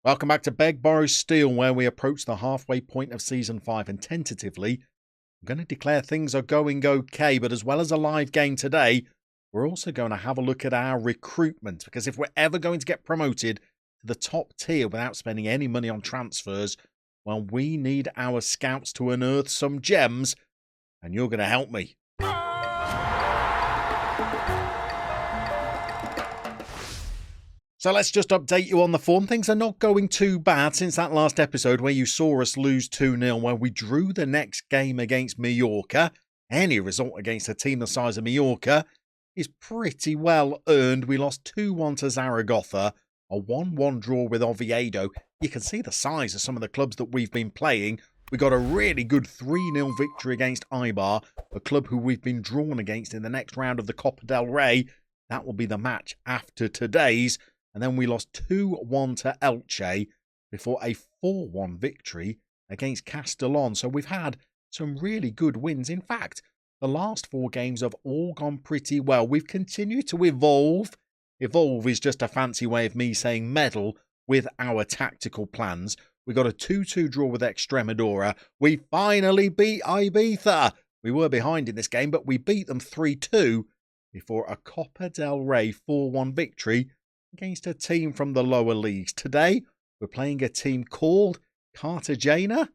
Welcome back to Beg, Borrow, Steal, where we approach the halfway point of Season 5, and tentatively, I'm going to declare things are going okay, but as well as a live game today, we're also going to have a look at our recruitment, because if we're ever going to get promoted to the top tier without spending any money on transfers, well, we need our scouts to unearth some gems, and you're going to help me. So let's just update you on the form. Things are not going too bad since that last episode where you saw us lose 2-0, where we drew the next game against Mallorca. Any result against a team the size of Mallorca is pretty well earned. We lost 2-1 to Zaragoza, a 1-1 draw with Oviedo. You can see the size of some of the clubs that we've been playing. We got a really good 3-0 victory against Eibar, a club who we've been drawn against in the next round of the Copa del Rey. That will be the match after today's. And then we lost 2-1 to Elche before a 4-1 victory against Castellón. So we've had some really good wins. In fact, the last 4 games have all gone pretty well. We've continued to evolve. Evolve is just a fancy way of me saying meddle with our tactical plans. We got a 2-2 draw with Extremadura. We finally beat Ibiza. We were behind in this game, but we beat them 3-2 before a Copa del Rey 4-1 victory against a team from the lower leagues. Today, we're playing a team called Cartagena?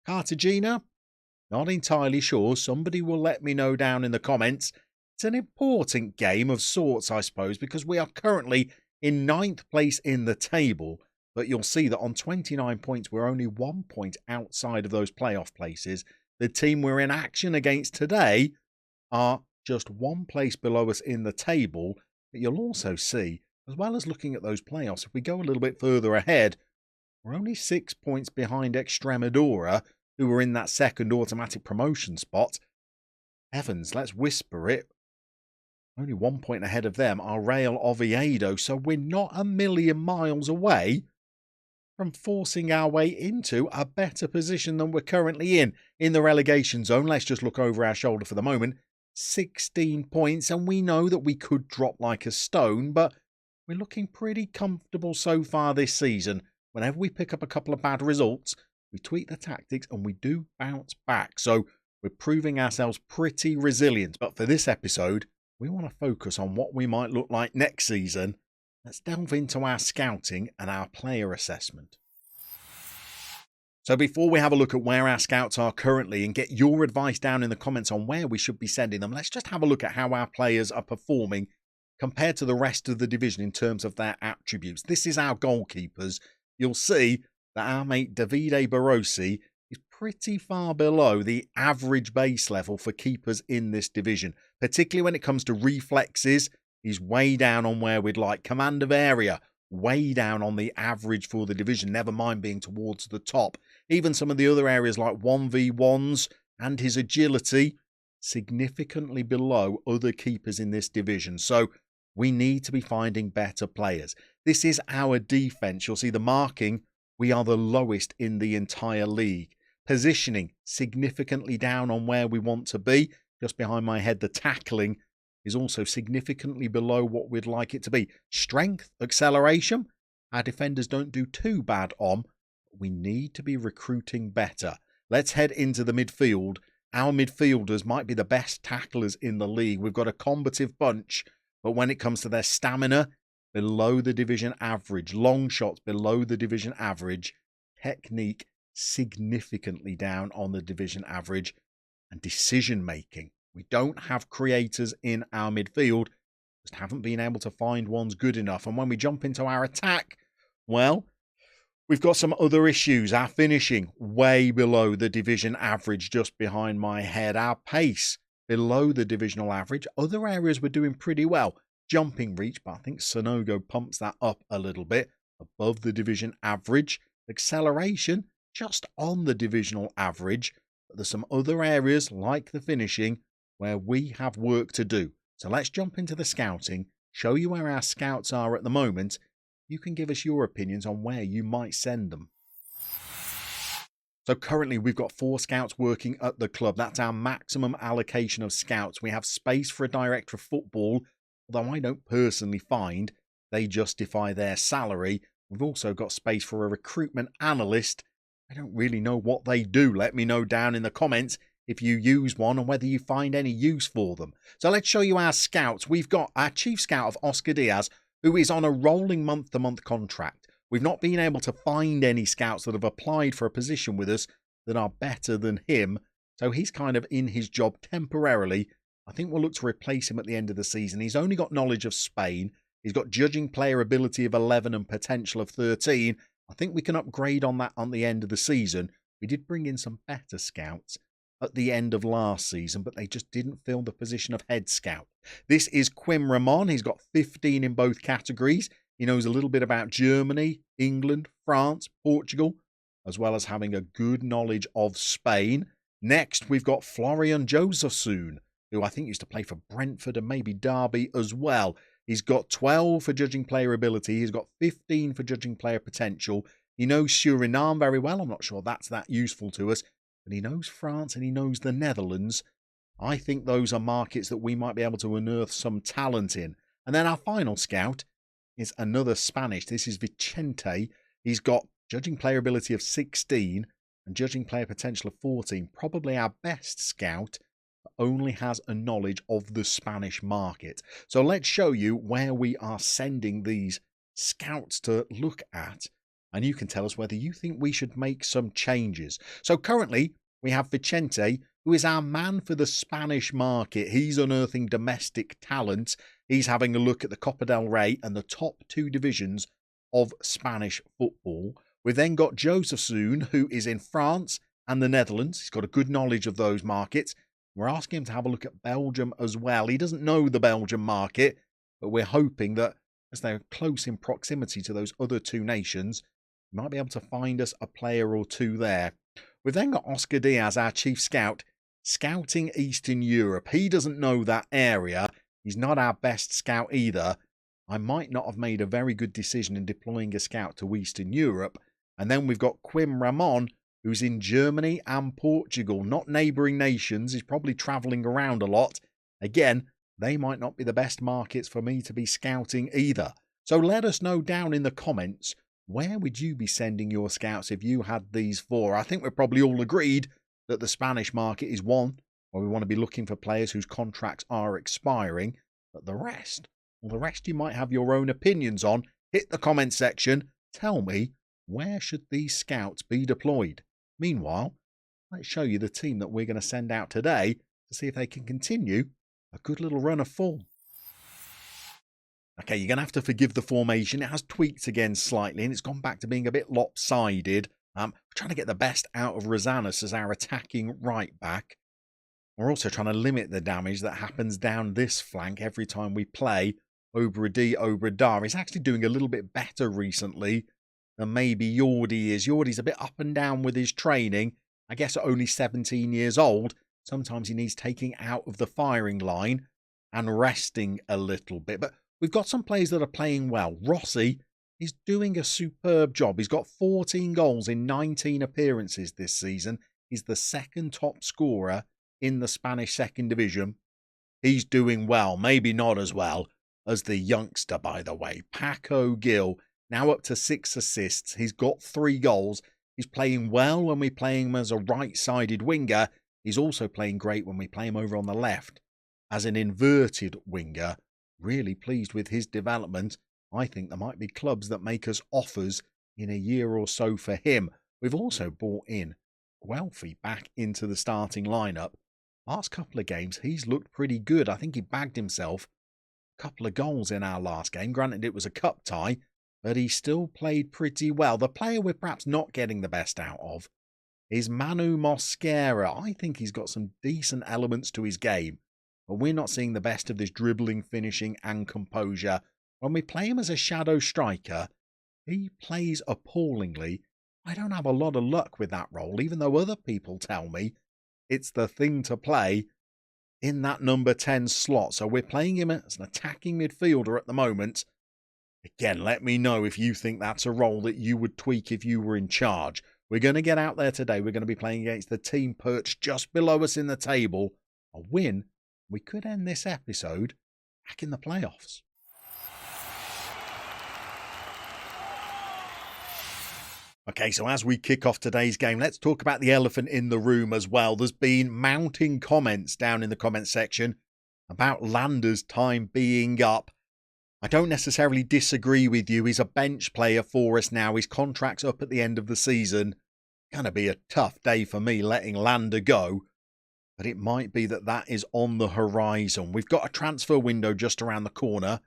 Not entirely sure. Somebody will let me know down in the comments. It's an important game of sorts, I suppose, because we are currently in 9th place in the table. But you'll see that on 29 points, we're only 1 point outside of those playoff places. The team we're in action against today are just 1 place below us in the table. But you'll also see, as well as looking at those playoffs, if we go a little bit further ahead, we're only 6 points behind Extremadura, who are in that second automatic promotion spot. Heavens, let's whisper it. Only 1 point ahead of them are Real Oviedo, so we're not a million miles away from forcing our way into a better position than we're currently in the relegation zone. Let's just look over our shoulder for the moment. 16 points, and we know that we could drop like a stone, but we're looking pretty comfortable so far this season. Whenever we pick up a couple of bad results, we tweak the tactics and we do bounce back. So we're proving ourselves pretty resilient. But for this episode, we want to focus on what we might look like next season. Let's delve into our scouting and our player assessment. So before we have a look at where our scouts are currently and get your advice down in the comments on where we should be sending them, let's just have a look at how our players are performing compared to the rest of the division in terms of their attributes. This is our goalkeepers. You'll see that our mate Davide Barossi is pretty far below the average base level for keepers in this division. Particularly when it comes to reflexes, he's way down on where we'd like. Command of area, way down on the average for the division, never mind being towards the top. Even some of the other areas like 1v1s and his agility, significantly below other keepers in this division. So we need to be finding better players. This is our defense. You'll see the marking. We are the lowest in the entire league. Positioning, significantly down on where we want to be. Just behind my head, the tackling is also significantly below what we'd like it to be. Strength, acceleration, our defenders don't do too bad on. We need to be recruiting better. Let's head into the midfield. Our midfielders might be the best tacklers in the league. We've got a combative bunch. But when it comes to their stamina, below the division average. Long shots below the division average. Technique significantly down on the division average. And decision making. We don't have creators in our midfield. Just haven't been able to find ones good enough. And when we jump into our attack, well, we've got some other issues. Our finishing way below the division average, just behind my head. Our pace below the divisional average. Other areas we're doing pretty well. Jumping reach, but I think Sonogo pumps that up a little bit above the division average. Acceleration, just on the divisional average. But there's some other areas like the finishing where we have work to do. So let's jump into the scouting, show you where our scouts are at the moment. You can give us your opinions on where you might send them. So currently we've got 4 scouts working at the club. That's our maximum allocation of scouts. We have space for a director of football, although I don't personally find they justify their salary. We've also got space for a recruitment analyst. I don't really know what they do. Let me know down in the comments if you use one and whether you find any use for them. So let's show you our scouts. We've got our chief scout of Oscar Diaz, who is on a rolling month-to-month contract. We've not been able to find any scouts that have applied for a position with us that are better than him. So he's kind of in his job temporarily. I think we'll look to replace him at the end of the season. He's only got knowledge of Spain. He's got judging player ability of 11 and potential of 13. I think we can upgrade on that on the end of the season. We did bring in some better scouts at the end of last season, but they just didn't fill the position of head scout. This is Quim Ramon. He's got 15 in both categories. He knows a little bit about Germany, England, France, Portugal, as well as having a good knowledge of Spain. Next, we've got Florian Josephson, who I think used to play for Brentford and maybe Derby as well. He's got 12 for judging player ability. He's got 15 for judging player potential. He knows Suriname very well. I'm not sure that's that useful to us. But he knows France and he knows the Netherlands. I think those are markets that we might be able to unearth some talent in. And then our final scout is another Spanish. This is Vicente. He's got judging player ability of 16 and judging player potential of 14. Probably our best scout, but only has a knowledge of the Spanish market. So let's show you where we are sending these scouts to look at. And you can tell us whether you think we should make some changes. So currently, we have Vicente, who is our man for the Spanish market. He's unearthing domestic talent. He's having a look at the Copa del Rey and the top 2 divisions of Spanish football. We've then got Josephson, who is in France and the Netherlands. He's got a good knowledge of those markets. We're asking him to have a look at Belgium as well. He doesn't know the Belgian market, but we're hoping that as they're close in proximity to those other 2 nations, we might be able to find us a player or 2 there. We've then got Oscar Diaz, our chief scout, scouting Eastern Europe. He doesn't know that area. He's not our best scout either. I might not have made a very good decision in deploying a scout to Eastern Europe. And then we've got Quim Ramon, who's in Germany and Portugal, not neighbouring nations. He's probably travelling around a lot. Again, they might not be the best markets for me to be scouting either. So let us know down in the comments, where would you be sending your scouts if you had these 4? I think we're probably all agreed that the Spanish market is one where we want to be looking for players whose contracts are expiring. But the rest, well, the rest you might have your own opinions on. Hit the comment section. Tell me, where should these scouts be deployed? Meanwhile, let's show you the team that we're going to send out today to see if they can continue a good little run of form. Okay, you're going to have to forgive the formation. It has tweaked again slightly and it's gone back to being a bit lopsided. We're trying to get the best out of Rosanas as our attacking right back. We're also trying to limit the damage that happens down this flank every time we play Obradar. He's actually doing a little bit better recently than maybe Yordi is. Yordi's a bit up and down with his training. I guess at only 17 years old, sometimes he needs taking out of the firing line and resting a little bit. But we've got some players that are playing well. Rossi is doing a superb job. He's got 14 goals in 19 appearances this season. He's the second top scorer in the Spanish second division. He's doing well, maybe not as well as the youngster, by the way. Paco Gil, now up to 6 assists. He's got 3 goals. He's playing well when we play him as a right-sided winger. He's also playing great when we play him over on the left as an inverted winger. Really pleased with his development. I think there might be clubs that make us offers in a year or so for him. We've also brought in Guelphy back into the starting lineup. Last couple of games, he's looked pretty good. I think he bagged himself a couple of goals in our last game. Granted, it was a cup tie, but he still played pretty well. The player we're perhaps not getting the best out of is Manu Mosquera. I think he's got some decent elements to his game, but we're not seeing the best of this dribbling, finishing and composure. When we play him as a shadow striker, he plays appallingly. I don't have a lot of luck with that role, even though other people tell me it's the thing to play in that number 10 slot. So we're playing him as an attacking midfielder at the moment. Again, let me know if you think that's a role that you would tweak if you were in charge. We're going to get out there today. We're going to be playing against the team perched just below us in the table. A win, we could end this episode back in the playoffs. Okay, so as we kick off today's game, let's talk about the elephant in the room as well. There's been mounting comments down in the comments section about Lander's time being up. I don't necessarily disagree with you. He's a bench player for us now. His contract's up at the end of the season. Gonna be a tough day for me letting Lander go. But it might be that is on the horizon. We've got a transfer window just around the corner,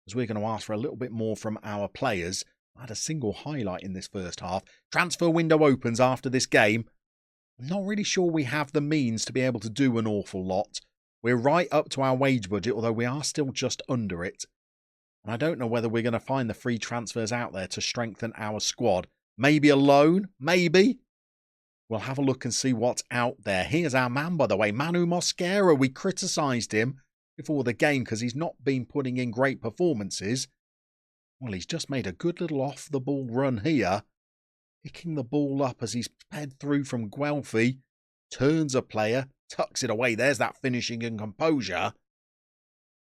as we're going to ask for a little bit more from our players. I had a single highlight in this first half. Transfer window opens after this game. I'm not really sure we have the means to be able to do an awful lot. We're right up to our wage budget, although we are still just under it. And I don't know whether we're going to find the free transfers out there to strengthen our squad. Maybe a loan, maybe. We'll have a look and see what's out there. Here's our man, by the way, Manu Mosquera. We criticised him before the game because he's not been putting in great performances. Well, he's just made a good little off-the-ball run here. Picking the ball up as he's sped through from Guelphy. Turns a player, tucks it away. There's that finishing and composure.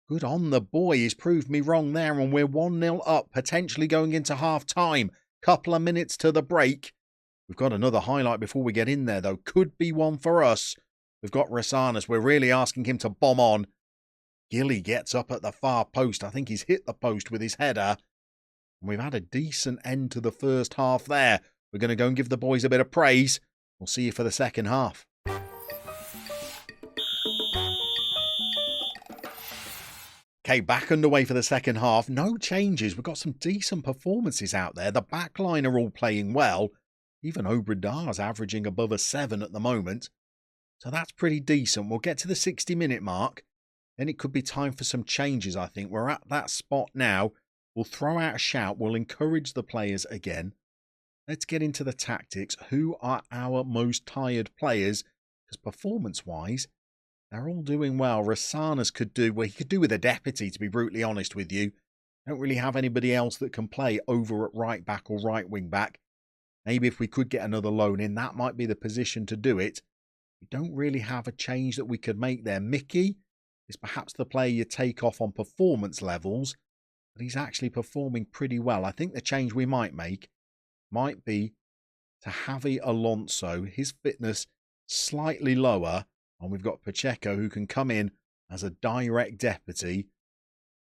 Good on the boy. He's proved me wrong there, and we're 1-0 up, potentially going into half-time. Couple of minutes to the break. We've got another highlight before we get in there, though. Could be one for us. We've got Rasanas. We're really asking him to bomb on. Gilly gets up at the far post. I think he's hit the post with his header. And we've had a decent end to the first half there. We're going to go and give the boys a bit of praise. We'll see you for the second half. Okay, back underway for the second half. No changes. We've got some decent performances out there. The backline are all playing well. Even Obradar's averaging above a 7 at the moment. So that's pretty decent. We'll get to the 60-minute mark. Then it could be time for some changes, I think. We're at that spot now. We'll throw out a shout. We'll encourage the players again. Let's get into the tactics. Who are our most tired players? Because performance-wise, they're all doing well. Rasanas could do, well, he could do with a deputy, to be brutally honest with you. Don't really have anybody else that can play over at right back or right wing back. Maybe if we could get another loan in, that might be the position to do it. We don't really have a change that we could make there. Mickey is perhaps the player you take off on performance levels, but he's actually performing pretty well. I think the change we might make might be to Javi Alonso. His fitness slightly lower, and we've got Pacheco who can come in as a direct deputy.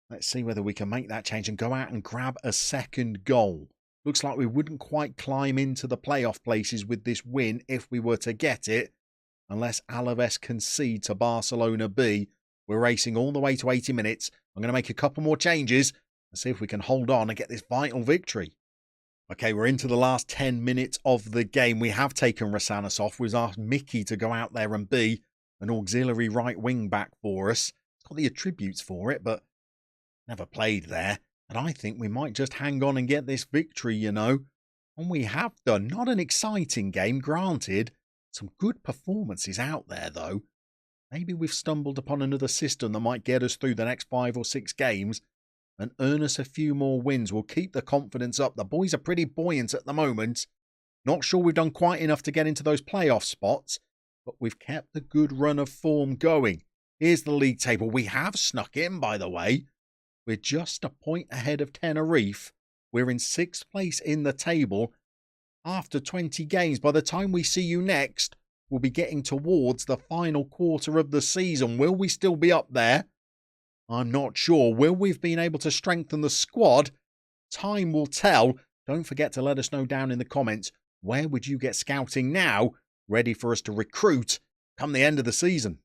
Let's see whether we can make that change and go out and grab a second goal. Looks like we wouldn't quite climb into the playoff places with this win if we were to get it, unless Alaves concede to Barcelona B. We're racing all the way to 80 minutes. I'm going to make a couple more changes and see if we can hold on and get this vital victory. Okay, we're into the last 10 minutes of the game. We have taken Rasanas off. We've asked Mickey to go out there and be an auxiliary right wing back for us. It's got the attributes for it, but never played there. And I think we might just hang on and get this victory, you know. And we have done. Not an exciting game, granted. Some good performances out there, though. Maybe we've stumbled upon another system that might get us through the next 5 or 6 games and earn us a few more wins. We'll keep the confidence up. The boys are pretty buoyant at the moment. Not sure we've done quite enough to get into those playoff spots, but we've kept the good run of form going. Here's the league table. We have snuck in, by the way. We're just a point ahead of Tenerife. We're in 6th place in the table after 20 games. By the time we see you next, we'll be getting towards the final quarter of the season. Will we still be up there? I'm not sure. Will we've been able to strengthen the squad? Time will tell. Don't forget to let us know down in the comments, where would you get scouting now, ready for us to recruit come the end of the season?